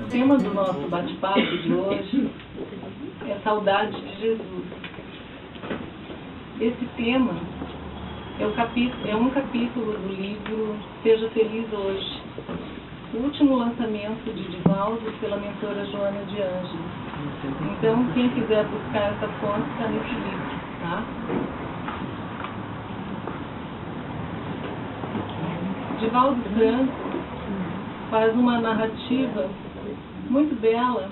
O tema do nosso bate-papo de hoje é saudade de Jesus. Esse tema é um capítulo do livro Seja Feliz Hoje, o último lançamento de Divaldo pela mentora Joana de Ângeles. Então, quem quiser buscar essa fonte está nesse livro, tá? Divaldo Franco faz uma narrativa muito bela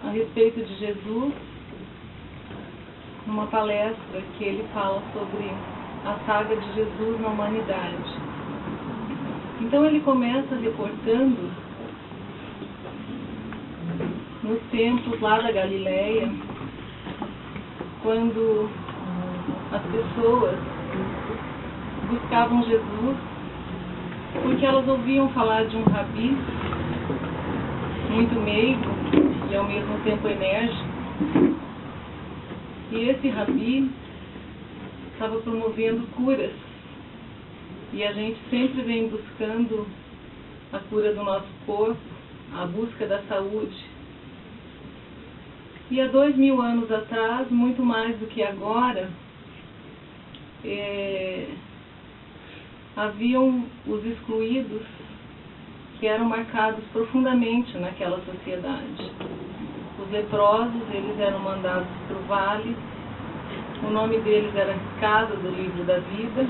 a respeito de Jesus, numa palestra que ele fala sobre a saga de Jesus na humanidade. Então ele começa reportando nos tempos lá da Galileia, quando as pessoas buscavam Jesus porque elas ouviam falar de um rabi muito meigo e ao mesmo tempo enérgico. E esse rabi estava promovendo curas. E a gente sempre vem buscando a cura do nosso corpo, a busca da saúde. E há 2000 anos atrás, muito mais do que agora, haviam os excluídos que eram marcados profundamente naquela sociedade. Os leprosos, eles eram mandados para o vale, o nome deles era riscado do livro da vida,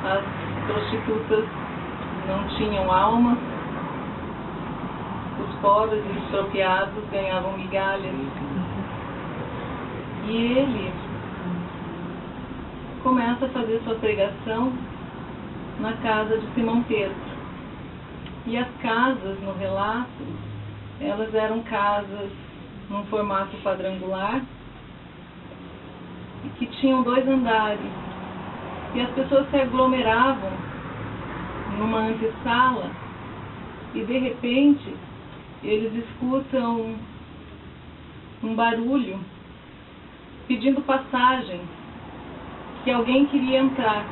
as prostitutas não tinham alma, os pobres e estropiados ganhavam migalhas. E ele começa a fazer sua pregação na casa de Simão Pedro. E as casas, no relato, elas eram casas num formato quadrangular e que tinham 2 andares. E as pessoas se aglomeravam numa antessala e, de repente, eles escutam um barulho pedindo passagem, que alguém queria entrar.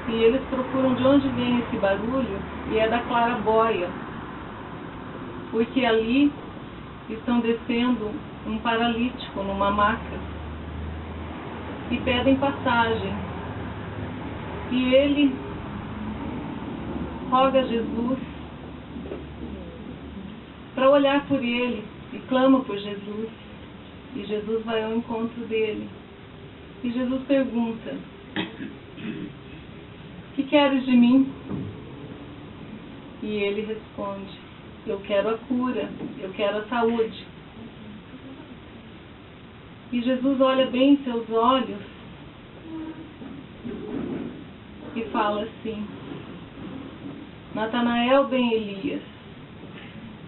E eles procuram de onde vem esse barulho, e é da claraboia, porque ali estão descendo um paralítico numa maca e pedem passagem. E ele roga a Jesus para olhar por ele e clama por Jesus. E Jesus vai ao encontro dele. E Jesus pergunta: "Que queres de mim?" E ele responde: "Eu quero a cura, eu quero a saúde." E Jesus olha bem em seus olhos e fala assim: "Natanael ben Elias,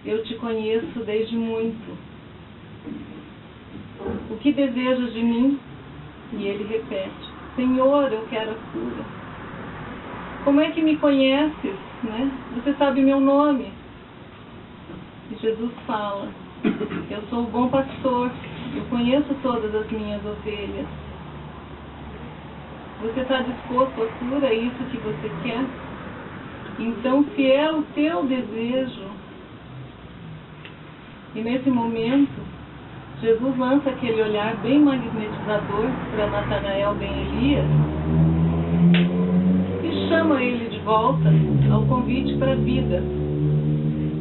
eu te conheço desde muito. O que desejas de mim?" E ele repete: "Senhor, eu quero a cura." "Como é que me conheces, né? Você sabe meu nome." E Jesus fala: "Eu sou o bom pastor, eu conheço todas as minhas ovelhas. Você está disposto à cura, é isso que você quer? Então, se é o teu desejo..." E nesse momento, Jesus lança aquele olhar bem magnetizador para Natanael ben Elias e chama ele de volta ao convite para a vida,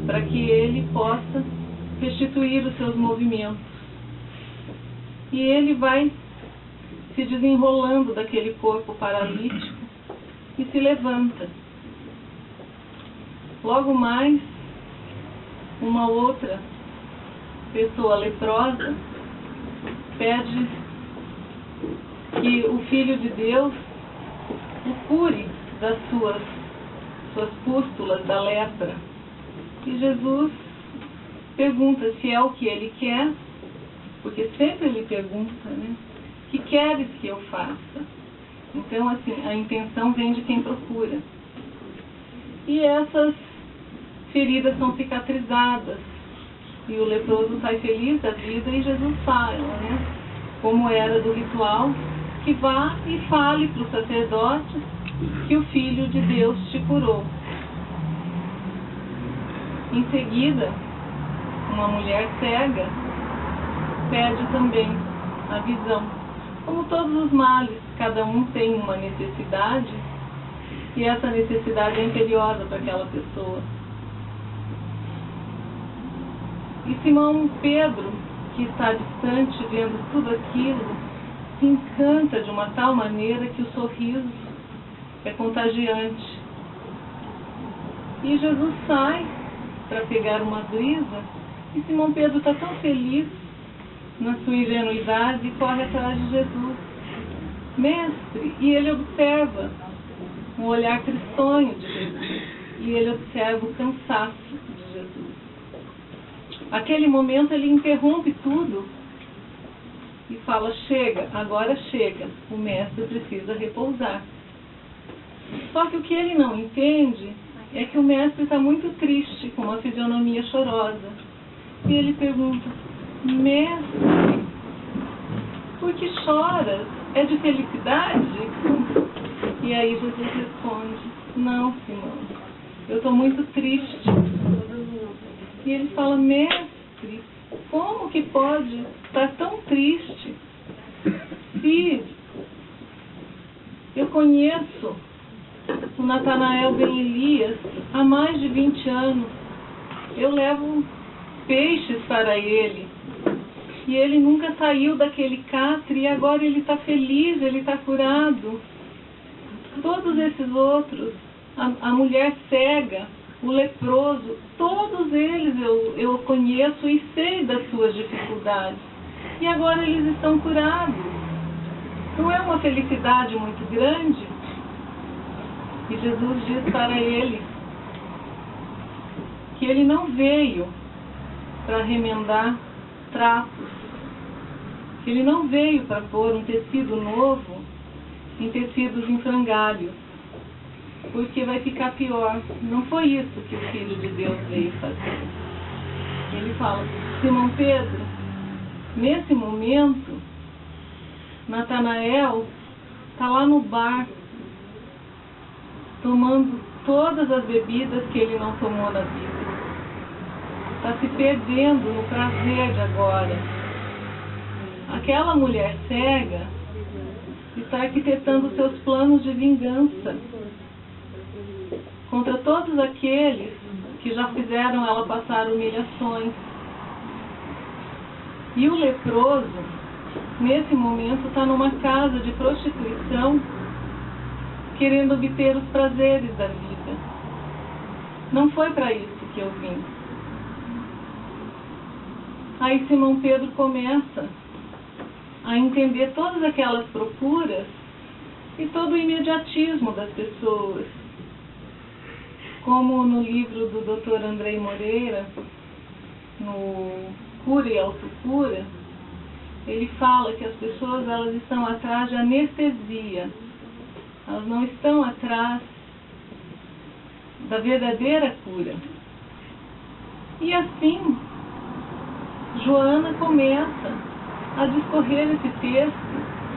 para que ele possa restituir os seus movimentos. E ele vai se desenrolando daquele corpo paralítico e se levanta. Logo mais, uma outra pessoa leprosa pede que o Filho de Deus o cure das suas pústulas da lepra. E Jesus pergunta se é o que ele quer, porque sempre ele pergunta, né? "Que queres que eu faça?" Então, assim, a intenção vem de quem procura. E essas feridas são cicatrizadas. E o leproso sai feliz da vida e Jesus fala, né? Como era do ritual, que vá e fale para os sacerdotes que o Filho de Deus te curou. Em seguida, uma mulher cega pede também a visão. Como todos os males, cada um tem uma necessidade e essa necessidade é imperiosa para aquela pessoa. E Simão Pedro, que está distante vendo tudo aquilo, se encanta de uma tal maneira que o sorriso é contagiante. E Jesus sai para pegar uma brisa e Simão Pedro está tão feliz na sua ingenuidade e corre atrás de Jesus. Mestre, e ele observa um olhar tristonho de Jesus e ele observa o cansaço de Jesus. Aquele momento ele interrompe tudo e fala: chega, agora chega, o mestre precisa repousar. Só que o que ele não entende é que o mestre está muito triste, com uma fisionomia chorosa. E ele pergunta: mestre, por que choras? É de felicidade? E aí Jesus responde: não, Simão, eu estou muito triste. E ele fala: mestre, como que pode estar tão triste? Se eu conheço o Natanael Ben Elias há mais de 20 anos, eu levo peixes para ele e ele nunca saiu daquele catre e agora ele está feliz, ele está curado. Todos esses outros, a mulher cega, o leproso, todos eles eu conheço e sei das suas dificuldades e agora eles estão curados. Não é uma felicidade muito grande? E Jesus diz para ele que ele não veio para remendar trapos, que ele não veio para pôr um tecido novo em tecidos em frangalhos, porque vai ficar pior. Não foi isso que o Filho de Deus veio fazer. Ele fala: Simão Pedro, nesse momento, Natanael está lá no bar, tomando todas as bebidas que ele não tomou na vida. Está se perdendo no prazer de agora. Aquela mulher cega está arquitetando seus planos de vingança contra todos aqueles que já fizeram ela passar humilhações. E o leproso, nesse momento, está numa casa de prostituição, querendo obter os prazeres da vida. Não foi para isso que eu vim. Aí Simão Pedro começa a entender todas aquelas procuras e todo o imediatismo das pessoas. Como no livro do Dr. Andrei Moreira, no Cura e Autocura, ele fala que as pessoas elas estão atrás de anestesia. Elas não estão atrás da verdadeira cura. E assim, Joana começa a discorrer esse texto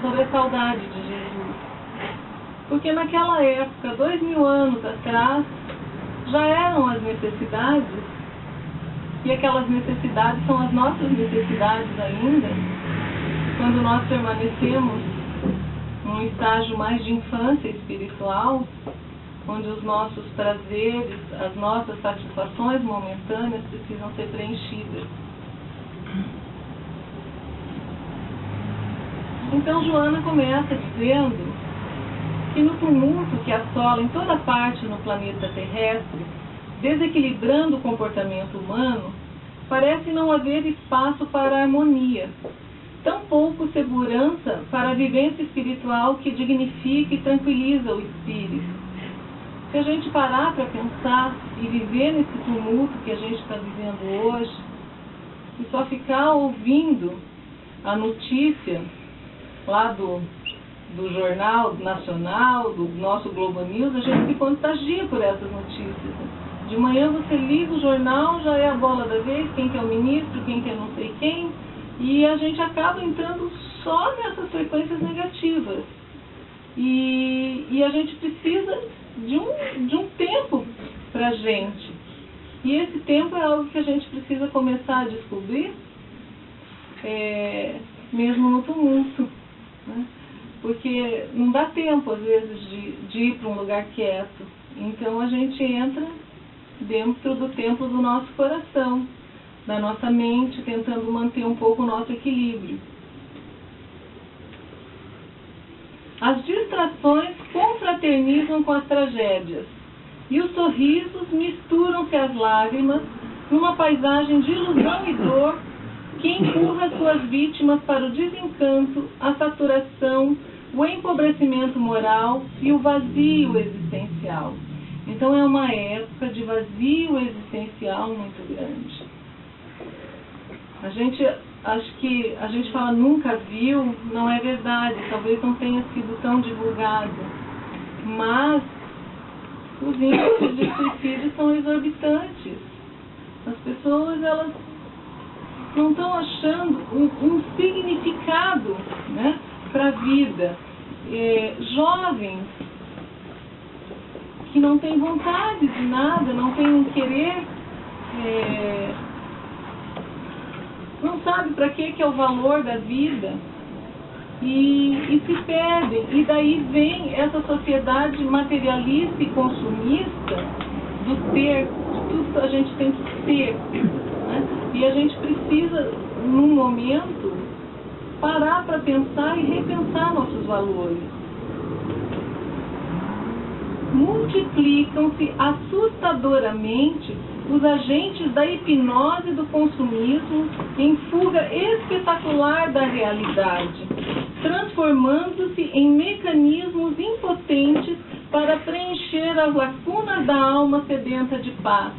sobre a saudade de Jesus. Porque naquela época, 2000 anos atrás, já eram as necessidades, e aquelas necessidades são as nossas necessidades ainda, quando nós permanecemos num estágio mais de infância espiritual, onde os nossos prazeres, as nossas satisfações momentâneas precisam ser preenchidas. Então Joana começa dizendo que no tumulto que assola em toda parte no planeta terrestre, desequilibrando o comportamento humano, parece não haver espaço para a harmonia, tampouco segurança para a vivência espiritual que dignifica e tranquiliza o espírito. Se a gente parar para pensar e viver nesse tumulto que a gente está vivendo hoje, e só ficar ouvindo a notícia lá do Jornal Nacional, do nosso Globo News, a gente se contagia por essas notícias. De manhã você liga o jornal, já é a bola da vez, quem que é o ministro, quem que é não sei quem, E a gente acaba entrando só nessas frequências negativas. E a gente precisa de um tempo para a gente. E esse tempo é algo que a gente precisa começar a descobrir, mesmo no tumulto, né? Porque não dá tempo, às vezes, de ir para um lugar quieto. Então a gente entra dentro do templo do nosso coração, da nossa mente, tentando manter um pouco o nosso equilíbrio. As distrações confraternizam com as tragédias, e os sorrisos misturam-se às lágrimas numa paisagem de ilusão e dor que empurra suas vítimas para o desencanto, a saturação, o empobrecimento moral e o vazio existencial. Então é uma época de vazio existencial muito grande. Acho que a gente fala nunca viu, não é verdade, talvez não tenha sido tão divulgado, mas os índices de suicídio são exorbitantes. As pessoas, elas não estão achando um significado, né, para a vida. Jovens que não têm vontade de nada, não têm um querer, não sabe para que é o valor da vida e se perdem. E daí vem essa sociedade materialista e consumista do ter, de tudo que a gente tem que ter, né? E a gente precisa, num momento, parar para pensar e repensar nossos valores. Multiplicam-se assustadoramente os agentes da hipnose do consumismo em fuga espetacular da realidade, transformando-se em mecanismos impotentes para preencher as lacunas da alma sedenta de paz.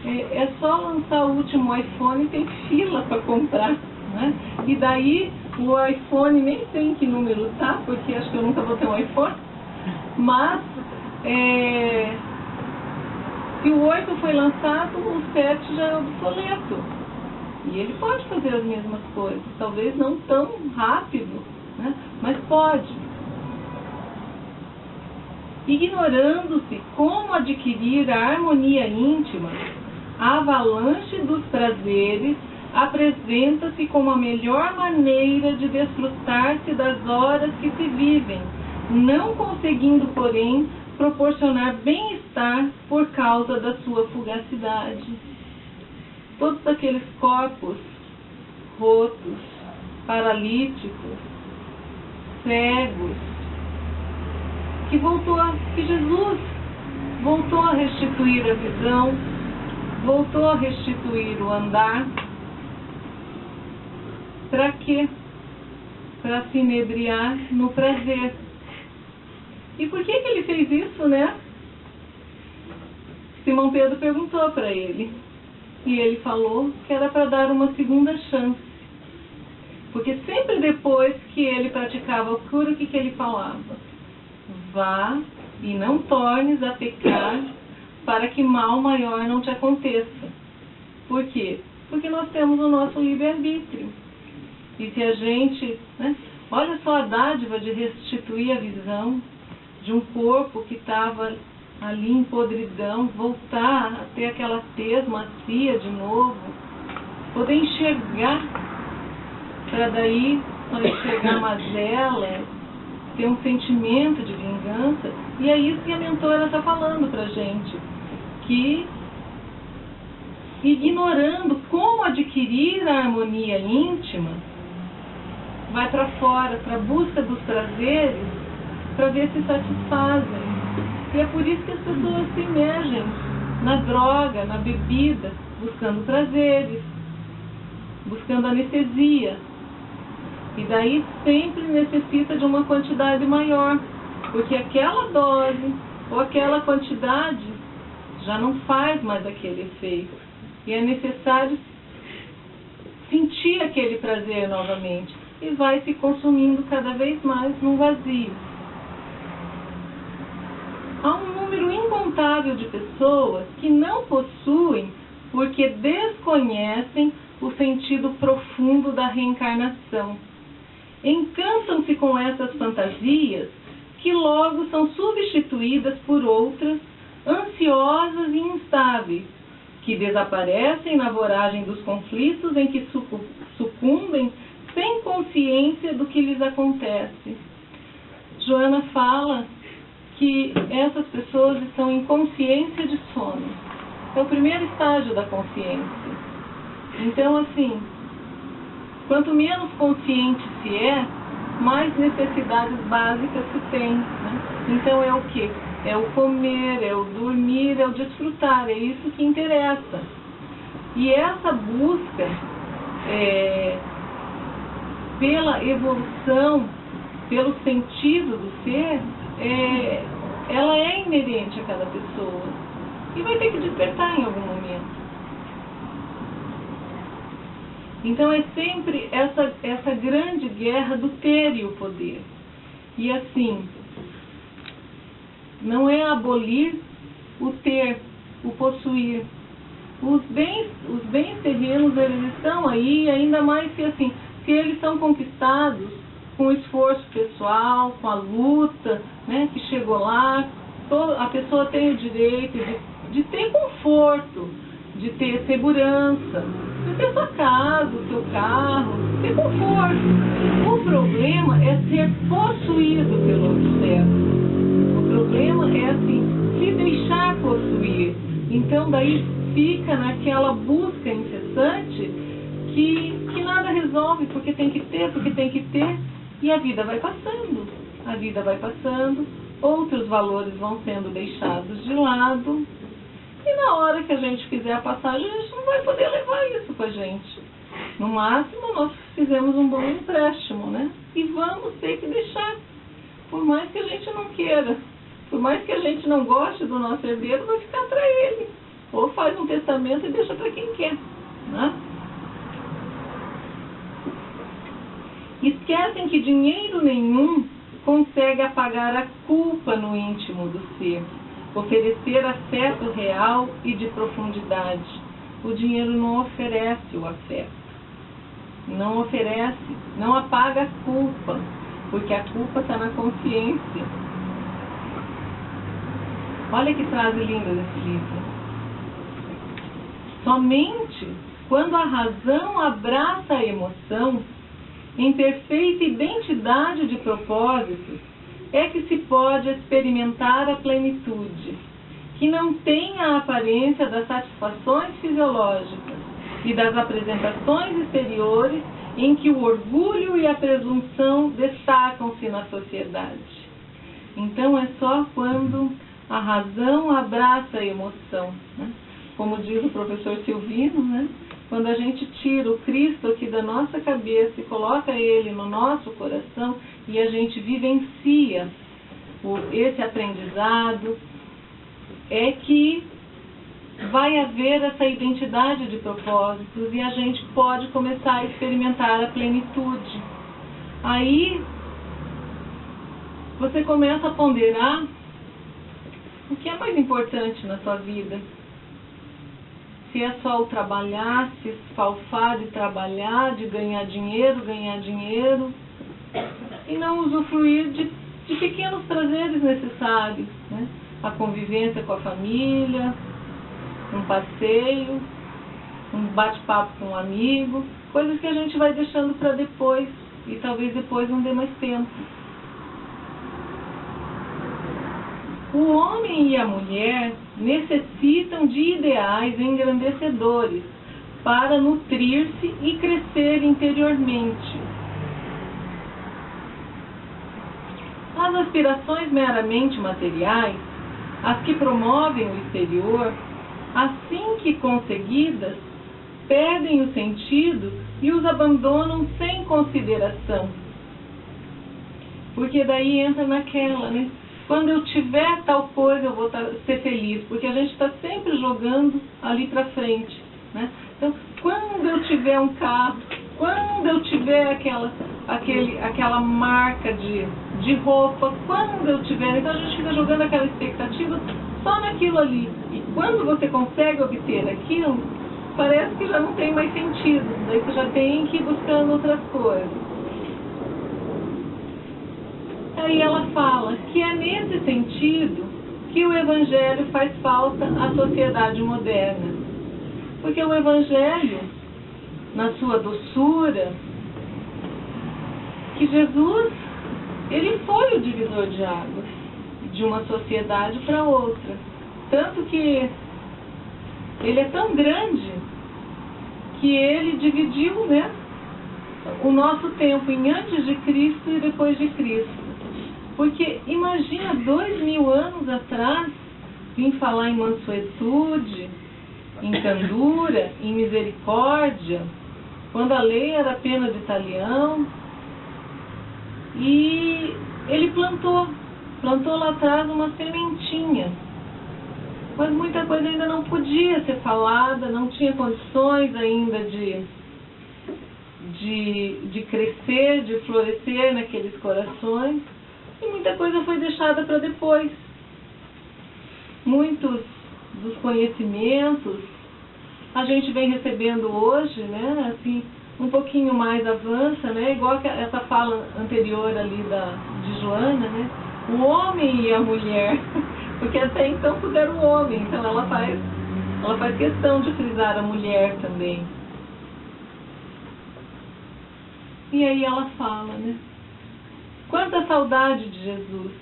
É só lançar o último iPhone e tem fila para comprar, né? E daí o iPhone nem sei em que número tá, porque acho que eu nunca vou ter um iPhone, mas se o 8 foi lançado, o 7 já é obsoleto. E ele pode fazer as mesmas coisas, talvez não tão rápido, né? Mas pode. Ignorando-se como adquirir a harmonia íntima, a avalanche dos prazeres apresenta-se como a melhor maneira de desfrutar-se das horas que se vivem, não conseguindo, porém, proporcionar bem-estar por causa da sua fugacidade. Todos aqueles corpos rotos, paralíticos, cegos, que Jesus voltou a restituir a visão, voltou a restituir o andar. Para quê? Para se inebriar no prazer. E por que ele fez isso, né? Simão Pedro perguntou para ele. E ele falou que era para dar uma segunda chance. Porque sempre depois que ele praticava a cura, o que ele falava? Vá e não tornes a pecar, para que mal maior não te aconteça. Por quê? Porque nós temos o nosso livre-arbítrio. E se a gente, né, olha só a dádiva de restituir a visão de um corpo que estava ali em podridão, voltar a ter aquela tez macia de novo, poder enxergar, para daí, quando enxergar mazela, ter um sentimento de vingança. E é isso que a mentora está falando para a gente, que ignorando como adquirir a harmonia íntima, vai para fora, para a busca dos prazeres, para ver se satisfazem. E é por isso que as pessoas se imergem na droga, na bebida, buscando prazeres, buscando anestesia. E daí sempre necessita de uma quantidade maior, porque aquela dose ou aquela quantidade já não faz mais aquele efeito. E é necessário sentir aquele prazer novamente. E vai se consumindo cada vez mais num vazio. Há um número incontável de pessoas que não possuem porque desconhecem o sentido profundo da reencarnação. Encantam-se com essas fantasias que logo são substituídas por outras ansiosas e instáveis, que desaparecem na voragem dos conflitos em que sucumbem sem consciência do que lhes acontece. Joana fala que essas pessoas estão em consciência de sono. É o primeiro estágio da consciência. Então, assim, quanto menos consciente se é, mais necessidades básicas se tem, né? Então é o quê? É o comer, é o dormir, é o desfrutar, é isso que interessa. E essa busca pela evolução, pelo sentido do ser, ela é inerente a cada pessoa e vai ter que despertar em algum momento. Então é sempre essa grande guerra do ter e o poder. E assim, não é abolir o ter, o possuir. Os bens terrenos, eles estão aí, ainda mais se eles são conquistados com esforço pessoal, com a luta, né, que chegou lá, a pessoa tem o direito de ter conforto, de ter segurança, de ter sua casa, o seu carro, ter conforto. O problema é ser possuído pelo objeto. O problema é se deixar possuir. Então daí fica naquela busca incessante que nada resolve, porque tem que ter, e a vida vai passando, outros valores vão sendo deixados de lado, e na hora que a gente fizer a passagem, a gente não vai poder levar isso com a gente. No máximo, nós fizemos um bom empréstimo, né? E vamos ter que deixar. Por mais que a gente não queira, por mais que a gente não goste do nosso herdeiro, vai ficar para ele. Ou faz um testamento e deixa para quem quer, né? Esquecem que dinheiro nenhum consegue apagar a culpa no íntimo do ser, oferecer afeto real e de profundidade. O dinheiro não oferece o afeto, não oferece, não apaga a culpa, porque a culpa está na consciência. Olha que frase linda desse livro. Somente quando a razão abraça a emoção, em perfeita identidade de propósitos, é que se pode experimentar a plenitude, que não tem a aparência das satisfações fisiológicas e das apresentações exteriores em que o orgulho e a presunção destacam-se na sociedade. Então é só quando a razão abraça a emoção, né? Como diz o professor Silvino, né? Quando a gente tira o Cristo aqui da nossa cabeça e coloca ele no nosso coração e a gente vivencia esse aprendizado, é que vai haver essa identidade de propósitos e a gente pode começar a experimentar a plenitude. Aí você começa a ponderar o que é mais importante na sua vida. Se é só o trabalhar, se esfalfar de trabalhar, de ganhar dinheiro, e não usufruir de pequenos prazeres necessários, né? A convivência com a família, um passeio, um bate-papo com um amigo, coisas que a gente vai deixando para depois, e talvez depois não dê mais tempo. O homem e a mulher necessitam de ideais engrandecedores para nutrir-se e crescer interiormente. As aspirações meramente materiais, as que promovem o exterior, assim que conseguidas, perdem o sentido e os abandonam sem consideração. Porque daí entra naquela, né? Quando eu tiver tal coisa, eu vou ser feliz, porque a gente está sempre jogando ali para frente, né? Então, quando eu tiver um carro, quando eu tiver aquela marca de roupa, quando eu tiver... Então, a gente fica jogando aquela expectativa só naquilo ali. E quando você consegue obter aquilo, parece que já não tem mais sentido, daí você já tem que ir buscando outras coisas. Aí ela fala que é nesse sentido que o Evangelho faz falta à sociedade moderna. Porque o Evangelho, na sua doçura, que Jesus, ele foi o divisor de águas de uma sociedade para outra. Tanto que ele é tão grande que ele dividiu, né, o nosso tempo em antes de Cristo e depois de Cristo. Porque imagina 2000 anos atrás vim falar em mansuetude, em candura, em misericórdia, quando a lei era pena de talião. E ele plantou lá atrás uma sementinha. Mas muita coisa ainda não podia ser falada, não tinha condições ainda de crescer, de florescer naqueles corações. E muita coisa foi deixada para depois. Muitos dos conhecimentos a gente vem recebendo hoje, né, assim, um pouquinho mais avança, né, igual que essa fala anterior ali de Joana, né, o homem e a mulher, porque até então tudo era o homem, então ela faz questão de frisar a mulher também. E aí ela fala, né, quanta saudade de Jesus.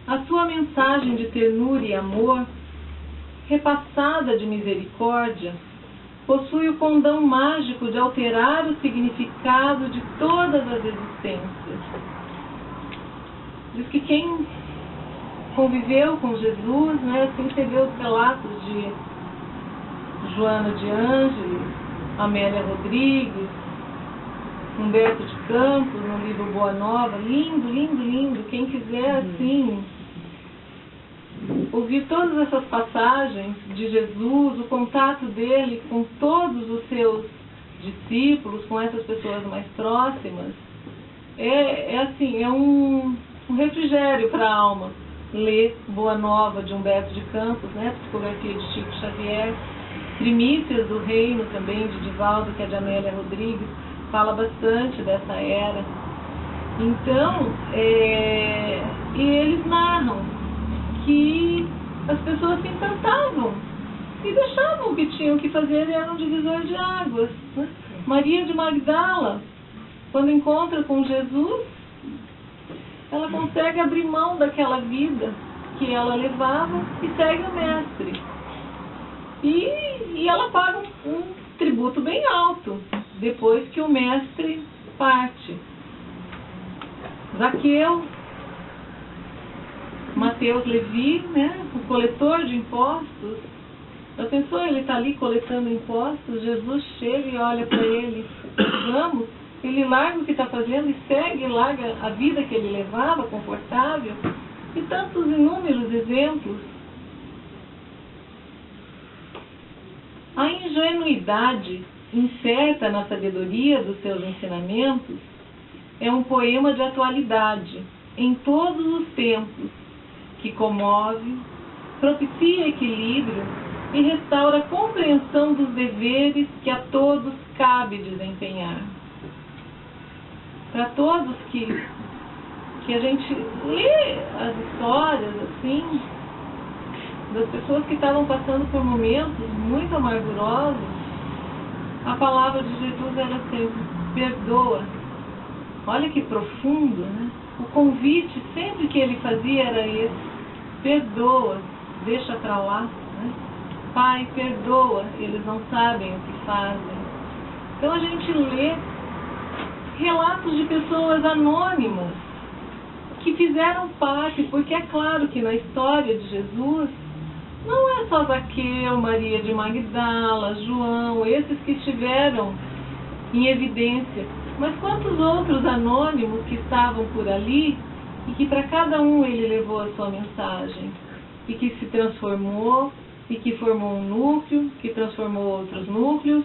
A sua mensagem de ternura e amor, repassada de misericórdia, possui o condão mágico de alterar o significado de todas as existências. Diz que quem conviveu com Jesus, né, assim você vê os relatos de Joana de Ângeles, Amélia Rodrigues, Humberto de Campos, no livro Boa Nova, lindo, lindo, lindo. Quem quiser, assim, ouvir todas essas passagens de Jesus, o contato dele com todos os seus discípulos, com essas pessoas mais próximas, é um refrigério para a alma. Ler Boa Nova de Humberto de Campos, né, psicografia de Chico Xavier, Primícias do Reino também de Divaldo, que é de Amélia Rodrigues, fala bastante dessa era. Então, e eles narram que as pessoas se encantavam e deixavam o que tinham que fazer, era um divisor de águas, né? Maria de Magdala, quando encontra com Jesus, ela consegue abrir mão daquela vida que ela levava e segue o Mestre. E ela paga um tributo bem alto depois que o Mestre parte. Zaqueu, Mateus Levi, né, o coletor de impostos. Já pensou, ele está ali coletando impostos, Jesus chega e olha para ele, vamos, ele larga o que está fazendo e segue, larga a vida que ele levava, confortável, e tantos inúmeros exemplos. A ingenuidade incerta na sabedoria dos seus ensinamentos é um poema de atualidade, em todos os tempos, que comove, propicia equilíbrio e restaura a compreensão dos deveres que a todos cabe desempenhar. Para todos que a gente lê as histórias, assim, das pessoas que estavam passando por momentos muito amargurosos, a palavra de Jesus era sempre, perdoa. Olha que profundo, né? O convite sempre que ele fazia era esse, perdoa, deixa para lá, né? Pai, perdoa, eles não sabem o que fazem. Então a gente lê relatos de pessoas anônimas que fizeram parte, porque é claro que na história de Jesus não é só Zaqueu, Maria de Magdala, João, esses que estiveram em evidência, mas quantos outros anônimos que estavam por ali e que para cada um ele levou a sua mensagem e que se transformou e que formou um núcleo, que transformou outros núcleos.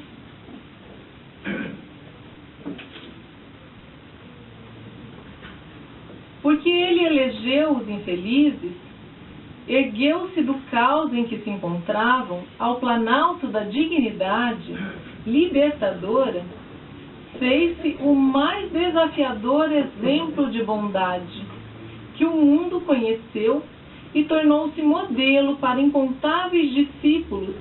Porque ele elegeu os infelizes ergueu-se do caos em que se encontravam ao planalto da dignidade libertadora, fez-se o mais desafiador exemplo de bondade que o mundo conheceu e tornou-se modelo para incontáveis discípulos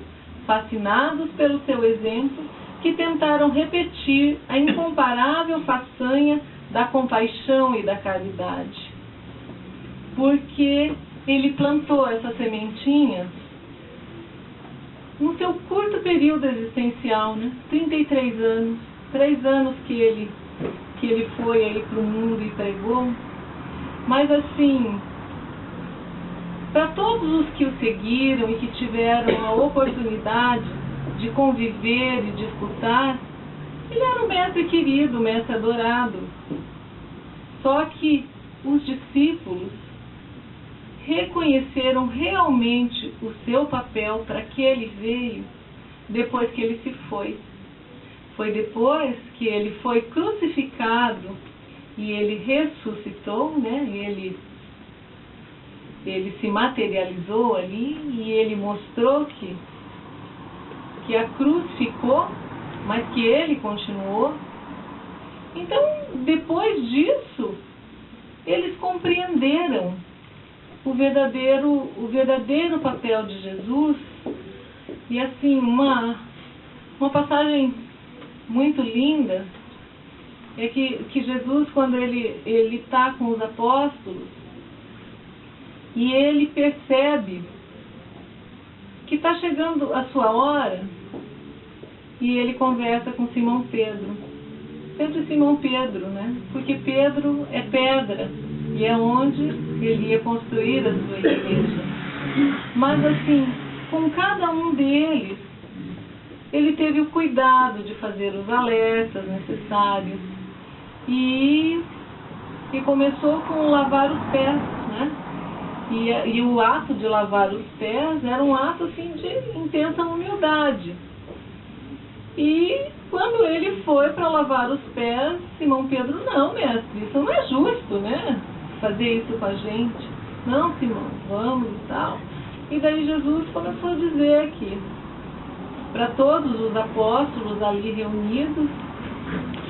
fascinados pelo seu exemplo, que tentaram repetir a incomparável façanha da compaixão e da caridade. Porque ele plantou essa sementinha no seu curto período existencial, né? 33 anos, 3 anos que ele foi aí para o mundo e pregou. Mas assim, para todos os que o seguiram e que tiveram a oportunidade de conviver e de escutar, ele era um mestre querido, um mestre adorado. Só que os discípulos reconheceram realmente o seu papel para que ele veio depois que ele se foi. Foi depois que ele foi crucificado e ele ressuscitou, né? Ele se materializou ali e ele mostrou que a cruz ficou, mas que ele continuou. Então, depois disso, eles compreenderam o verdadeiro papel de Jesus. E assim, uma passagem muito linda é que Jesus, quando ele está com os apóstolos, e ele percebe que está chegando a sua hora, e ele conversa com Simão Pedro. Sempre Simão Pedro, né? Porque Pedro é pedra, e é onde ele ia construir a sua igreja. Mas assim, com cada um deles, ele teve o cuidado de fazer os alertas necessários. E começou com lavar os pés, né? E o ato de lavar os pés era um ato assim, de intensa humildade. E quando ele foi para lavar os pés, Simão Pedro, não, mestre, isso não é justo, né? Fazer isso com a gente. Não, Simão, vamos e tal. E daí Jesus começou a dizer que para todos os apóstolos ali reunidos,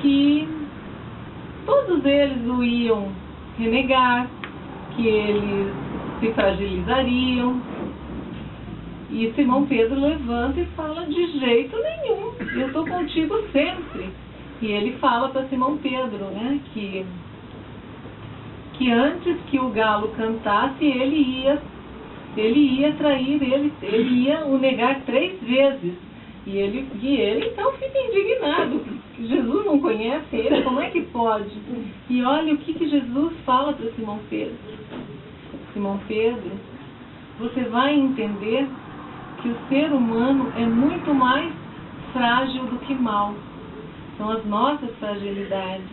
que todos eles o iam renegar, que eles se fragilizariam. E Simão Pedro levanta e fala, de jeito nenhum, eu estou contigo sempre. E ele fala para Simão Pedro, né, que antes que o galo cantasse, ele ia trair, ele ia o negar 3 vezes. E ele então fica indignado. Jesus não conhece ele, como é que pode? E olha o que Jesus fala para Simão Pedro. Simão Pedro, você vai entender que o ser humano é muito mais frágil do que mal. São as nossas fragilidades.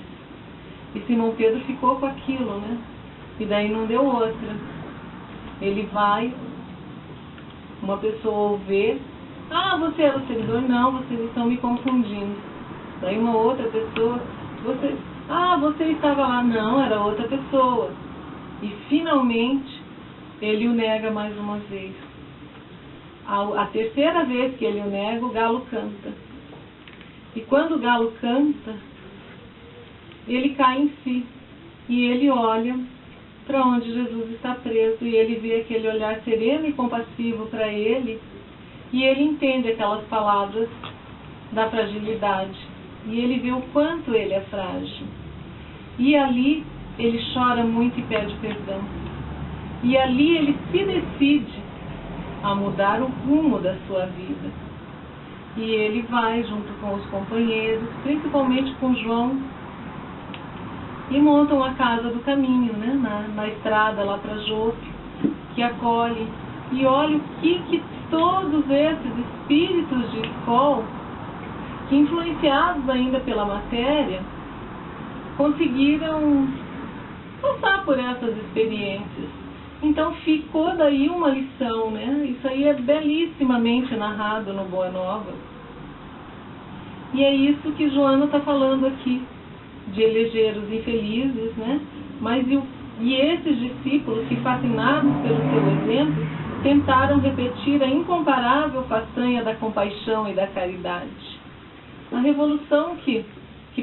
E Simão Pedro ficou com aquilo, né? E daí não deu outra. Ele vai, uma pessoa ouve, você era o seguidor? Não, vocês estão me confundindo. Daí uma outra pessoa, você estava lá? Não, era outra pessoa. E finalmente ele o nega mais uma vez. A terceira vez que ele o nega, o galo canta. E quando o galo canta, ele cai em si. E ele olha para onde Jesus está preso. E ele vê aquele olhar sereno e compassivo para ele. E ele entende aquelas palavras da fragilidade. E ele vê o quanto ele é frágil. E ali ele chora muito e pede perdão. E ali ele se decide a mudar o rumo da sua vida. E ele vai junto com os companheiros, principalmente com João, e montam a casa do caminho, né, na estrada lá para Jope, que acolhe. E olha o que todos esses espíritos de escola, que influenciados ainda pela matéria, conseguiram passar por essas experiências. Então ficou daí uma lição, né? Isso aí é belíssimamente narrado no Boa Nova. E é isso que Joana está falando aqui, de eleger os infelizes, né? Mas E esses discípulos, que fascinados pelo seu exemplo, tentaram repetir a incomparável façanha da compaixão e da caridade. A revolução que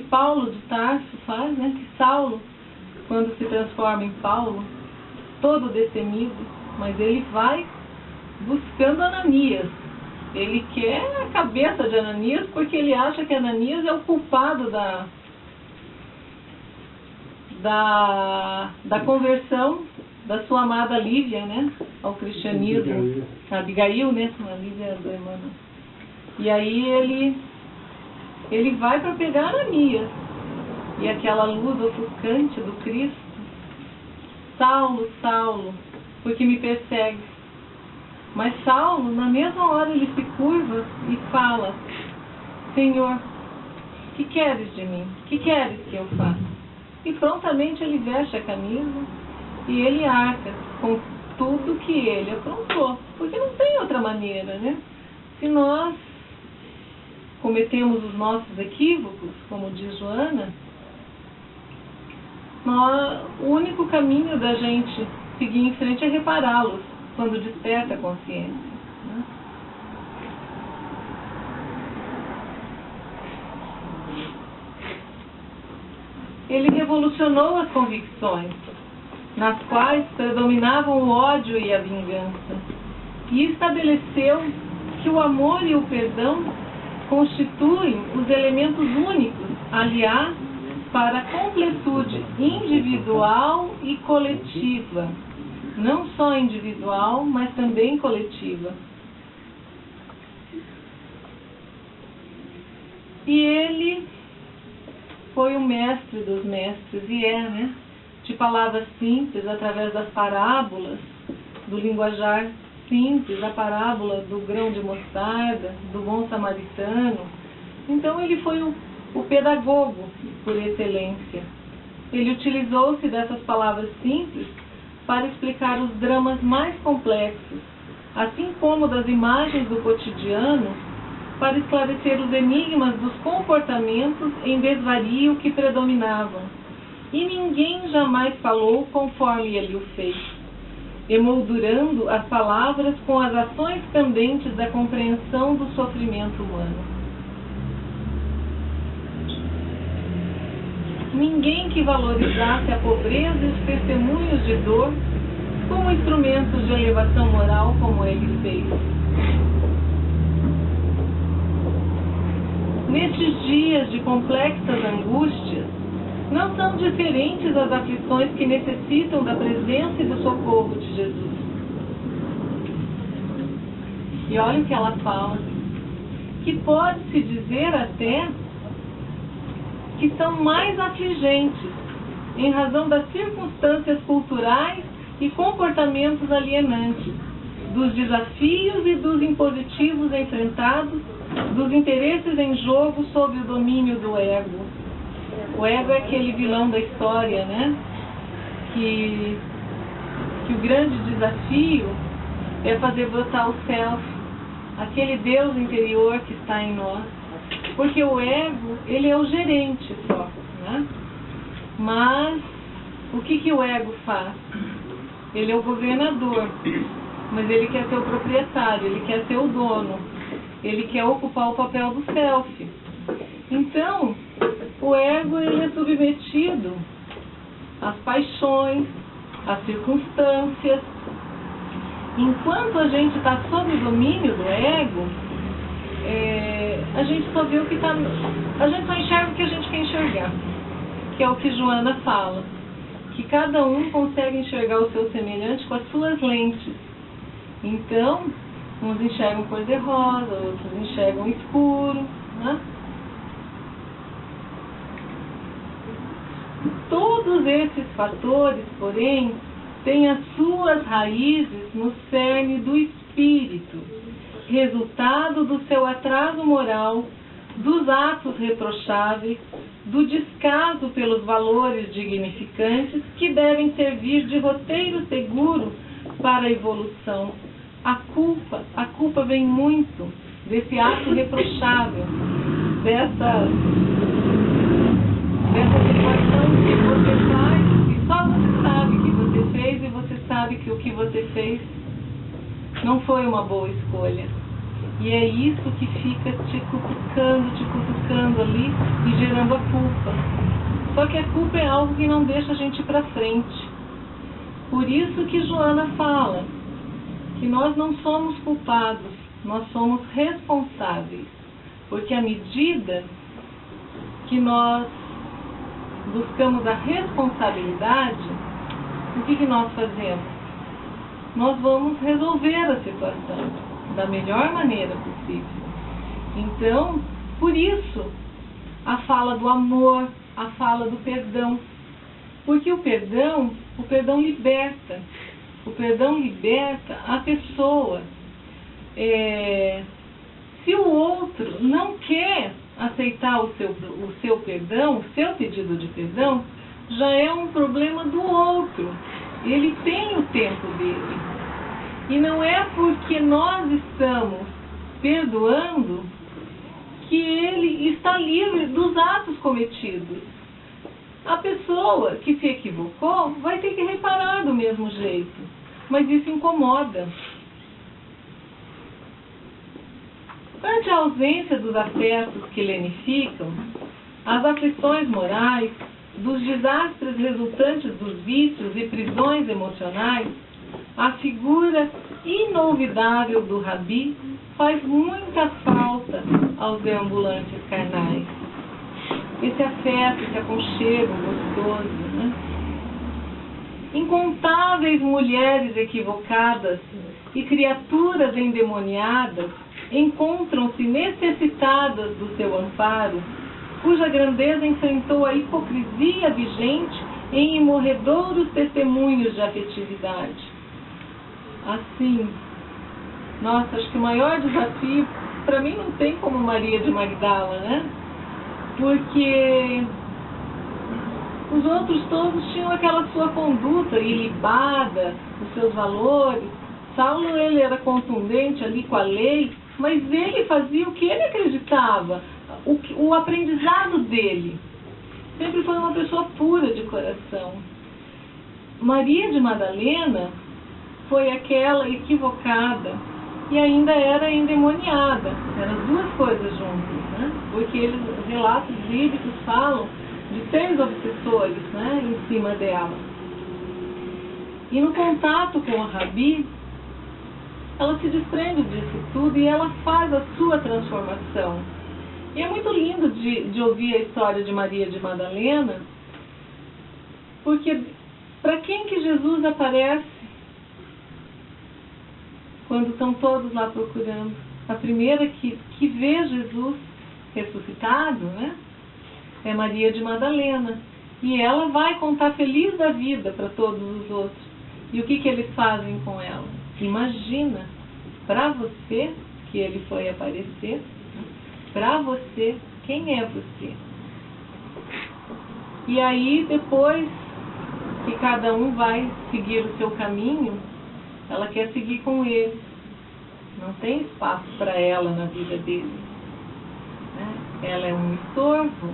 Paulo de Tarso faz, né? Que Saulo, quando se transforma em Paulo, todo destemido, mas ele vai buscando Ananias. Ele quer a cabeça de Ananias porque ele acha que Ananias é o culpado da conversão da sua amada Lívia, né, ao cristianismo. Abigail, né, a Lívia do Emmanuel. E aí ele vai para pegar Ananias. E aquela luz ofuscante do Cristo: Saulo, Saulo, por que me persegues? Mas Saulo, na mesma hora, ele se curva e fala: Senhor, que queres de mim? Que queres que eu faça? E prontamente ele veste a camisa e ele arca com tudo que ele aprontou. Porque não tem outra maneira, né? Se nós cometemos os nossos equívocos, como diz Joana, o único caminho da gente seguir em frente é repará-los quando desperta a consciência, né? Ele revolucionou as convicções, nas quais predominavam o ódio e a vingança, e estabeleceu que o amor e o perdão constituem os elementos únicos, aliás, para a completude individual e coletiva. Não só individual, mas também coletiva. E ele foi o mestre dos mestres, e né? De palavras simples, através das parábolas, do linguajar simples, a parábola do grão de mostarda, do bom samaritano. Então ele foi o pedagogo por excelência. Ele utilizou-se dessas palavras simples para explicar os dramas mais complexos, assim como das imagens do cotidiano, para esclarecer os enigmas dos comportamentos em desvario que predominavam. E ninguém jamais falou conforme ele o fez, emoldurando as palavras com as ações candentes da compreensão do sofrimento humano. Ninguém que valorizasse a pobreza e os testemunhos de dor como instrumentos de elevação moral como ele fez. Nestes dias de complexas angústias, não são diferentes as aflições que necessitam da presença e do socorro de Jesus. E olha o que ela fala, que pode-se dizer até que são mais afligentes, em razão das circunstâncias culturais e comportamentos alienantes, dos desafios e dos impositivos enfrentados, dos interesses em jogo sob o domínio do ego. O ego é aquele vilão da história, né? Que o grande desafio é fazer brotar o self, aquele Deus interior que está em nós. Porque o ego, ele é o gerente só, né? Mas o que o ego faz? Ele é o governador, mas ele quer ser o proprietário, ele quer ser o dono, ele quer ocupar o papel do self. Então, o ego, ele é submetido às paixões, às circunstâncias. Enquanto a gente está sob o domínio do ego, a gente só vê o que está... A gente só enxerga o que a gente quer enxergar, que é o que Joana fala, que cada um consegue enxergar o seu semelhante com as suas lentes. Então, uns enxergam cor-de-rosa, outros enxergam escuro, né? Todos esses fatores, porém, têm as suas raízes no cerne do espírito, resultado do seu atraso moral, dos atos reprocháveis, do descaso pelos valores dignificantes que devem servir de roteiro seguro para a evolução. A culpa vem muito desse ato reprochável, dessa situação que você faz, e só você sabe que não foi uma boa escolha. E é isso que fica te cutucando ali e gerando a culpa. Só que a culpa é algo que não deixa a gente ir para frente. Por isso que Joana fala que nós não somos culpados, nós somos responsáveis. Porque à medida que nós buscamos a responsabilidade, o que nós fazemos? Nós vamos resolver a situação da melhor maneira possível. Então, por isso, a fala do amor, a fala do perdão. Porque o perdão liberta. O perdão liberta a pessoa. Se o outro não quer aceitar o seu perdão, o seu pedido de perdão, já é um problema do outro. Ele tem o tempo dele. E não é porque nós estamos perdoando que ele está livre dos atos cometidos. A pessoa que se equivocou vai ter que reparar do mesmo jeito. Mas isso incomoda. Ante a ausência dos afetos que lenificam, as aflições morais, dos desastres resultantes dos vícios e prisões emocionais, a figura inolvidável do Rabi faz muita falta aos deambulantes carnais. Esse afeto, esse aconchego gostoso, né? Incontáveis mulheres equivocadas e criaturas endemoniadas encontram-se necessitadas do seu amparo, cuja grandeza enfrentou a hipocrisia vigente em imorredouros testemunhos de afetividade. Assim, nossa, acho que o maior desafio, para mim não tem como Maria de Magdala, né? Porque os outros todos tinham aquela sua conduta ilibada, os seus valores. Saulo, ele era contundente ali com a lei, mas ele fazia o que ele acreditava, o aprendizado dele. Sempre foi uma pessoa pura de coração. Maria de Madalena foi aquela equivocada e ainda era endemoniada. Eram as duas coisas juntas, né? Porque os relatos bíblicos falam de 6 obsessores, né, em cima dela. E no contato com o Rabi, ela se desprende disso tudo e ela faz a sua transformação. E é muito lindo de ouvir a história de Maria de Madalena, porque para quem que Jesus aparece quando estão todos lá procurando? A primeira que vê Jesus ressuscitado, né, é Maria de Madalena. E ela vai contar feliz da vida para todos os outros. E o que eles fazem com ela? Imagina, para você que ele foi aparecer, para você, quem é você? E aí, depois que cada um vai seguir o seu caminho, ela quer seguir com ele. Não tem espaço para ela na vida dele. Né? Ela é um estorvo,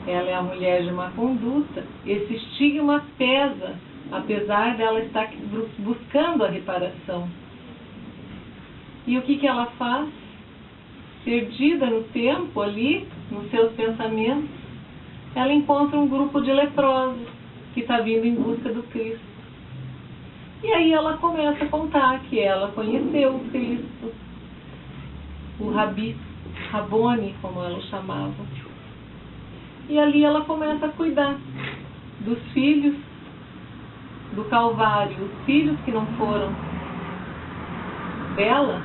ela é a mulher de má conduta. Esse estigma pesa, apesar dela estar buscando a reparação. E o que ela faz? Perdida no tempo ali, nos seus pensamentos, ela encontra um grupo de leprosos que está vindo em busca do Cristo. E aí ela começa a contar que ela conheceu o Cristo, o Rabi, Rabone, como ela o chamava. E ali ela começa a cuidar dos filhos do Calvário, os filhos que não foram dela,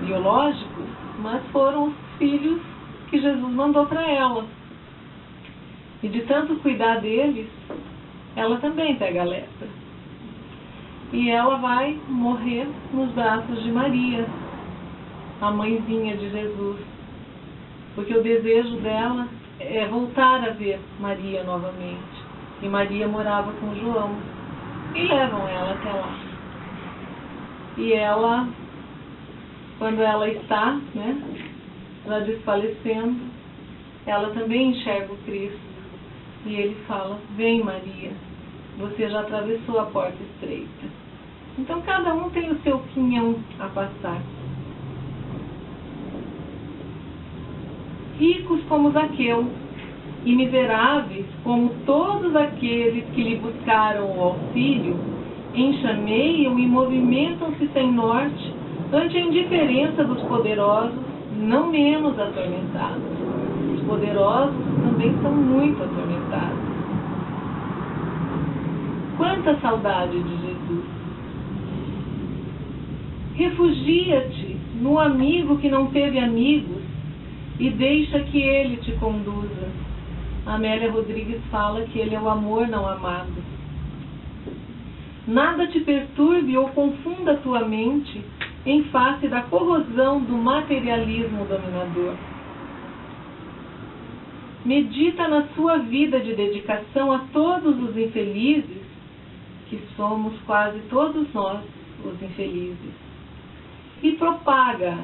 biológicos, mas foram os filhos que Jesus mandou para ela. E de tanto cuidar deles, ela também pega a lepra. E ela vai morrer nos braços de Maria, a mãezinha de Jesus. Porque o desejo dela é voltar a ver Maria novamente. E Maria morava com João. E levam ela até lá. E ela, quando ela está, né, já desfalecendo, ela também enxerga o Cristo. E ele fala: vem, Maria, você já atravessou a porta estreita. Então cada um tem o seu quinhão a passar. Ricos como Zaqueu, e miseráveis como todos aqueles que lhe buscaram o auxílio, enxameiam e movimentam-se sem norte ante a indiferença dos poderosos, não menos atormentados. Os poderosos também são muito atormentados. Quanta saudade de Jesus! Refugia-te no amigo que não teve amigos e deixa que ele te conduza. Amélia Rodrigues fala que ele é o amor não amado. Nada te perturbe ou confunda tua mente em face da corrosão do materialismo dominador. Medita na sua vida de dedicação a todos os infelizes, que somos quase todos nós os infelizes, e propaga,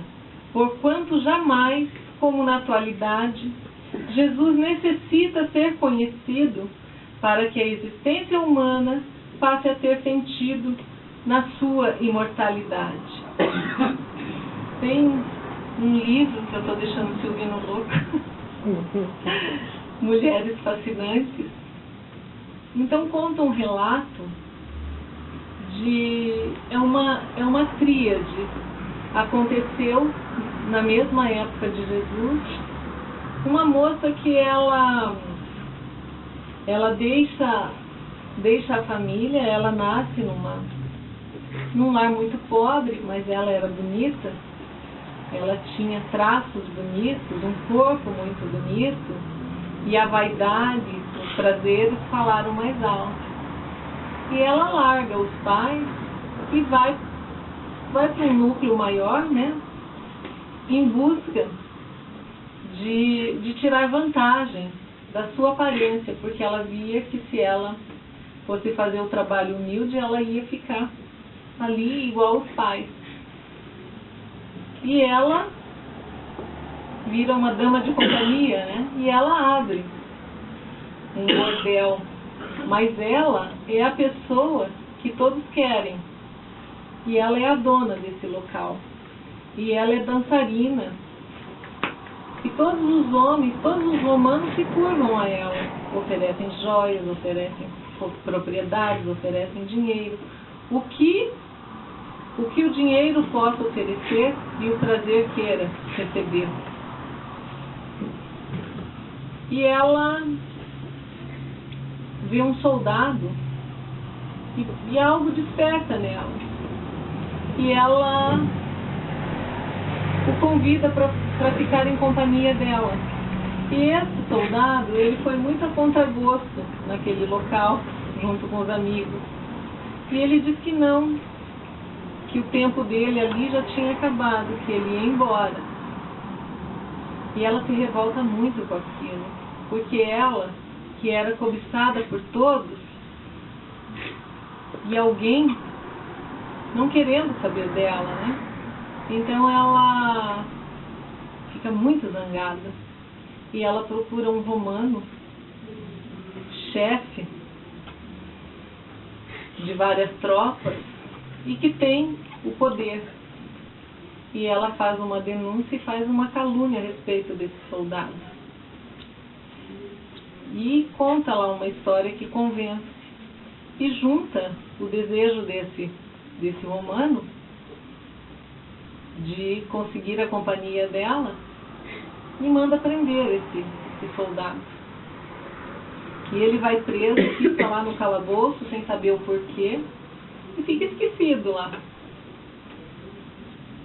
porquanto jamais, como na atualidade, Jesus necessita ser conhecido para que a existência humana passe a ter sentido na sua imortalidade. Tem um livro que eu estou deixando o Silvino louco, Mulheres Fascinantes. Então conta um relato de... é uma tríade. Aconteceu na mesma época de Jesus, uma moça que ela deixa a família, ela nasce num lar muito pobre, mas ela era bonita, ela tinha traços bonitos, um corpo muito bonito, e a vaidade, os prazeres falaram mais alto. E ela larga os pais e vai para um núcleo maior, né, em busca de tirar vantagem da sua aparência, porque ela via que se ela fosse fazer o trabalho humilde, ela ia ficar ali igual aos pais. E ela vira uma dama de companhia, né? E ela abre um bordel. Mas ela é a pessoa que todos querem. E ela é a dona desse local. E ela é dançarina. E todos os homens, todos os romanos se curvam a ela. Oferecem joias, oferecem propriedades, oferecem dinheiro. O que o dinheiro possa oferecer e o prazer queira receber. E ela vê um soldado e algo desperta nela. E ela o convida para ficar em companhia dela. E esse soldado, ele foi muito a contragosto naquele local, junto com os amigos. E ele diz que não, que o tempo dele ali já tinha acabado, que ele ia embora. E ela se revolta muito com aquilo, porque ela, que era cobiçada por todos, e alguém não querendo saber dela, né? Então ela fica muito zangada. E ela procura um romano, chefe de várias tropas, e que tem o poder. E ela faz uma denúncia e faz uma calúnia a respeito desse soldado. E conta lá uma história que convence. E junta o desejo desse romano de conseguir a companhia dela e manda prender esse soldado. E ele vai preso, fica lá no calabouço sem saber o porquê e fica esquecido lá.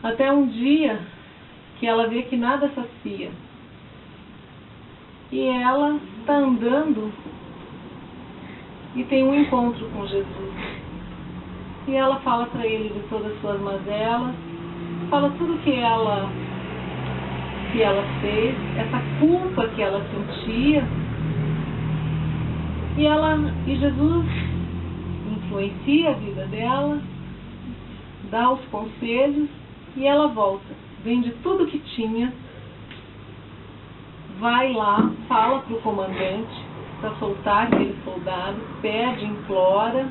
Até um dia que ela vê que nada sacia. E ela está andando e tem um encontro com Jesus. E ela fala para ele de todas as suas mazelas, fala tudo que ela fez, essa culpa que ela sentia. E Jesus influencia a vida dela, dá os conselhos e ela volta. Vende tudo que tinha, vai lá, fala para o comandante para soltar aquele soldado, pede, implora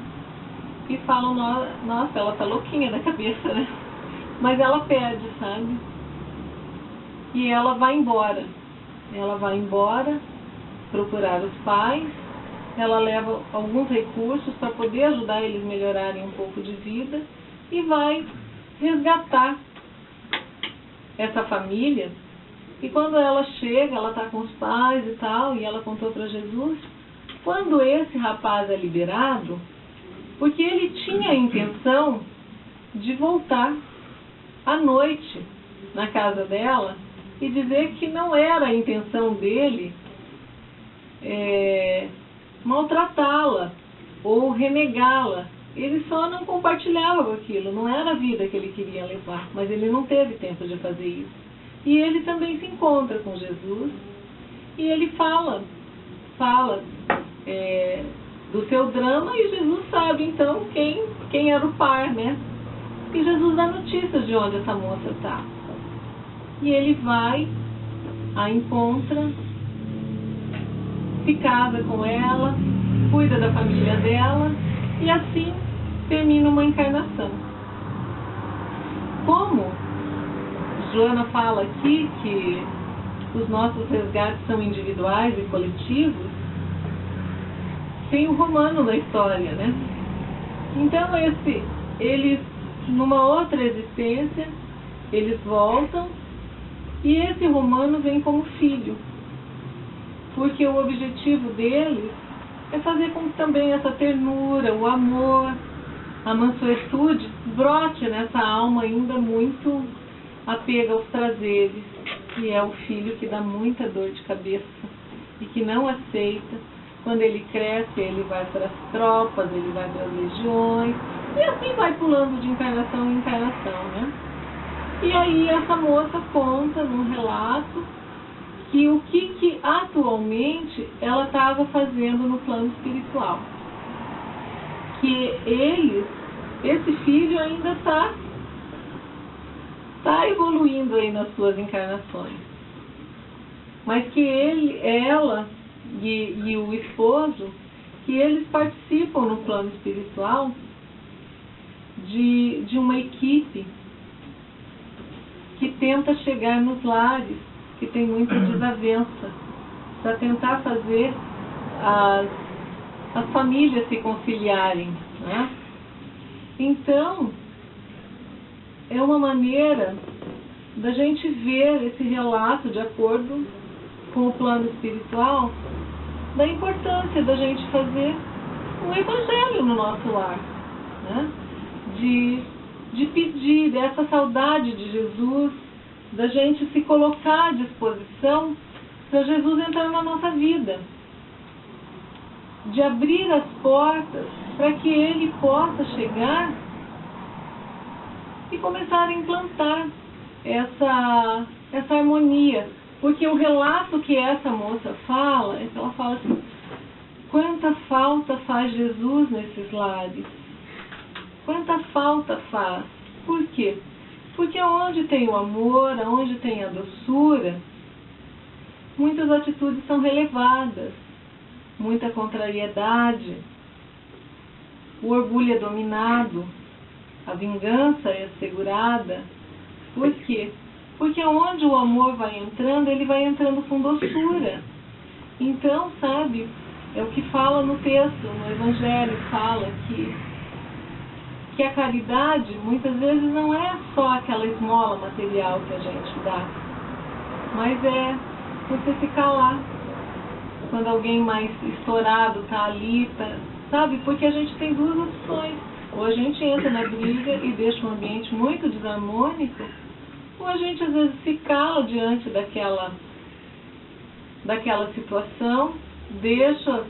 e falam, nossa, ela tá louquinha da cabeça, né? Mas ela pede, sabe? E ela vai embora. Ela vai embora procurar os pais. Ela leva alguns recursos para poder ajudar eles a melhorarem um pouco de vida e vai resgatar essa família. E quando ela chega, ela está com os pais e tal, e ela contou para Jesus, quando esse rapaz é liberado, porque ele tinha a intenção de voltar à noite na casa dela e dizer que não era a intenção dele maltratá-la ou renegá-la. Ele só não compartilhava com aquilo, não era a vida que ele queria levar, mas ele não teve tempo de fazer isso. E ele também se encontra com Jesus e ele fala do seu drama, e Jesus sabe então quem era o par, né? E Jesus dá notícias de onde essa moça está. E ele vai, a encontra, se casa com ela, cuida da família dela, e assim termina uma encarnação. Como Joana fala aqui que os nossos resgates são individuais e coletivos, tem o romano na história, né? Então eles, numa outra existência, eles voltam, e esse romano vem como filho, porque o objetivo deles é fazer com que também essa ternura, o amor, a mansuetude brote nessa alma ainda muito apega aos prazeres, que é o filho que dá muita dor de cabeça e que não aceita. Quando ele cresce, ele vai para as tropas, ele vai para as legiões, e assim vai pulando de encarnação em encarnação, né? E aí essa moça conta num relato que o que atualmente ela estava fazendo no plano espiritual. Que esse filho ainda está evoluindo aí nas suas encarnações. Mas que ela e o esposo, que eles participam no plano espiritual de uma equipe que tenta chegar nos lares que tem muita desavença, para tentar fazer as famílias se conciliarem, né? Então, é uma maneira da gente ver esse relato de acordo com o plano espiritual, da importância da gente fazer um evangelho no nosso lar, né? De pedir essa saudade de Jesus, da gente se colocar à disposição para Jesus entrar na nossa vida, de abrir as portas para que Ele possa chegar e começar a implantar essa harmonia. Porque o relato que essa moça fala, é que ela fala assim, quanta falta faz Jesus nesses lares? Quanta falta faz? Por quê? Porque onde tem o amor, onde tem a doçura, muitas atitudes são relevadas, muita contrariedade, o orgulho é dominado, a vingança é assegurada. Por quê? Porque onde o amor vai entrando, ele vai entrando com doçura. Então, sabe, é o que fala no texto, no Evangelho, fala que a caridade, muitas vezes, não é só aquela esmola material que a gente dá, mas é você ficar lá, quando alguém mais estourado está ali, sabe? Porque a gente tem duas opções. Ou a gente entra na briga e deixa um ambiente muito desarmônico, ou a gente às vezes se cala diante daquela situação, deixa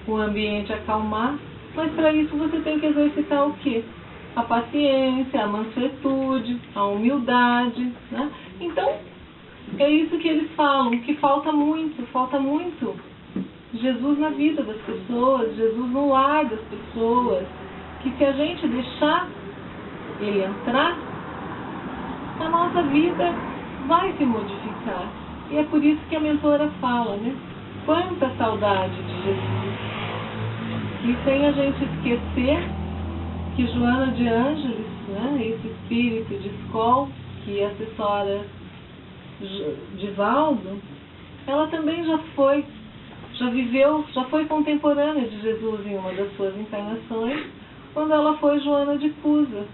o ambiente acalmar, mas para isso você tem que exercitar o quê? A paciência, a mansuetude, a humildade, né? Então, é isso que eles falam, que falta muito Jesus na vida das pessoas, Jesus no lar das pessoas, que se a gente deixar Ele entrar, a nossa vida vai se modificar. E é por isso que a mentora fala, né? Quanta saudade de Jesus. E sem a gente esquecer que Joana de Ângeles, né, esse espírito de escola que assessora Divaldo, ela também já foi contemporânea de Jesus em uma das suas encarnações, quando ela foi Joana de Cusa,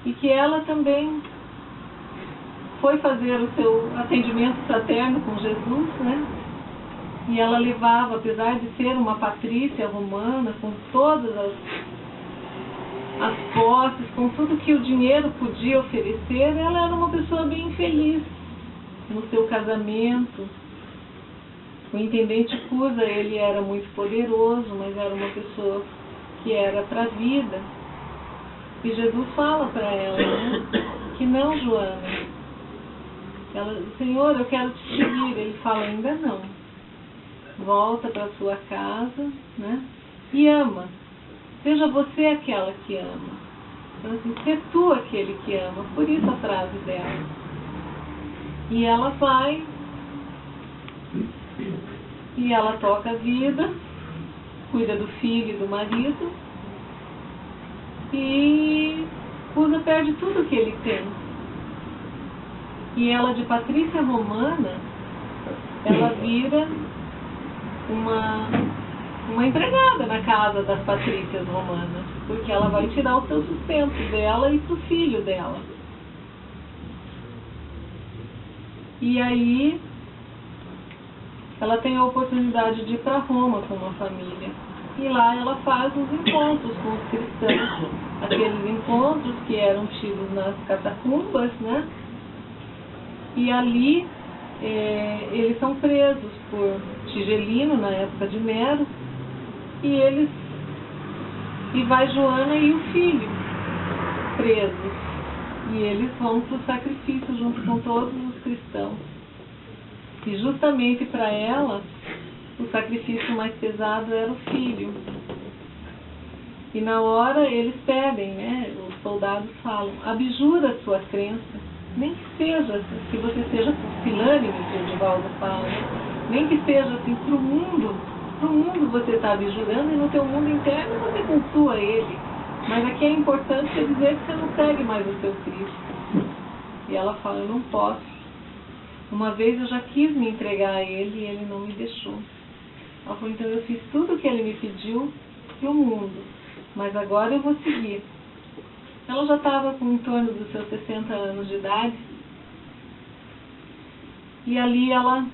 e que ela também foi fazer o seu atendimento fraterno com Jesus, né? E ela levava, apesar de ser uma patrícia romana, com todas as posses, com tudo que o dinheiro podia oferecer, ela era uma pessoa bem feliz no seu casamento. O intendente Cusa, ele era muito poderoso, mas era uma pessoa que era para a vida. E Jesus fala para ela, né, que não, Joana. Ela diz, Senhor, eu quero te seguir. Ele fala, ainda não. Volta para sua casa, né, e ama. Seja você aquela que ama. Então, assim, ser tu aquele que ama. Por isso a frase dela. E ela vai, e ela toca a vida, cuida do filho e do marido, e Cusa perde tudo que ele tem. E ela, de patrícia romana, ela vira uma empregada na casa das patrícias romanas, porque ela vai tirar o seu sustento dela e do filho dela. E aí ela tem a oportunidade de ir para Roma com uma família. E lá ela faz os encontros com os cristãos, aqueles encontros que eram tidos nas catacumbas, né? E ali eles são presos por Tigelino, na época de Nero, e vai Joana e o filho presos. E eles vão para o sacrifício junto com todos os cristãos. E justamente para ela, o sacrifício mais pesado era o filho. E na hora eles pedem, né? Os soldados falam, abjura sua crença, nem que seja, que você seja pusilânime, que o Divaldo fala, né? Nem que seja assim, para o mundo você está abjurando, e no teu mundo interno você cultua ele. Mas aqui é importante dizer que você não segue mais o seu Cristo. E ela fala, eu não posso. Uma vez eu já quis me entregar a ele e ele não me deixou. Ela falou, então eu fiz tudo o que ele me pediu pro mundo, mas agora eu vou seguir. Ela já estava com em torno dos seus 60 anos de idade, e ali ela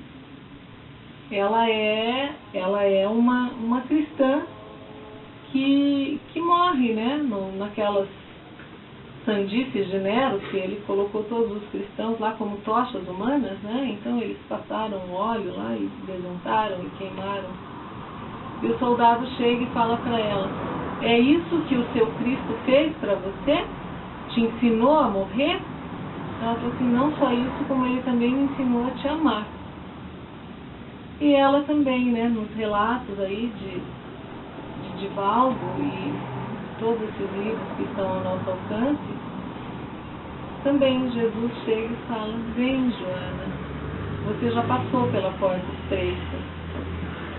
é uma cristã que morre, né, naquelas sandices de Nero, que ele colocou todos os cristãos lá como tochas humanas, né? Então eles passaram óleo lá e besuntaram e queimaram. E o soldado chega e fala para ela, é isso que o seu Cristo fez para você? Te ensinou a morrer? Ela falou assim, não só isso, como ele também me ensinou a te amar. E ela também, né, nos relatos aí de Divaldo e todos esses livros que estão ao nosso alcance, também Jesus chega e fala, vem Joana, você já passou pela porta estreita.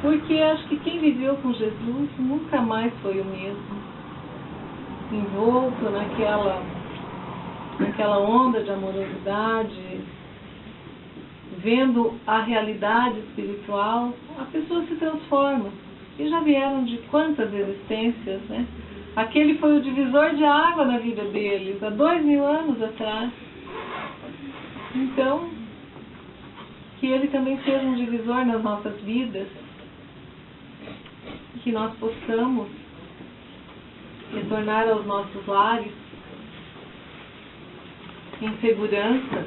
Porque acho que quem viveu com Jesus nunca mais foi o mesmo. Envolto naquela onda de amorosidade, vendo a realidade espiritual, a pessoa se transforma. E já vieram de quantas existências, né? Aquele foi o divisor de água na vida deles, há 2000 anos atrás. Então, que ele também seja um divisor nas nossas vidas, que nós possamos retornar aos nossos lares em segurança.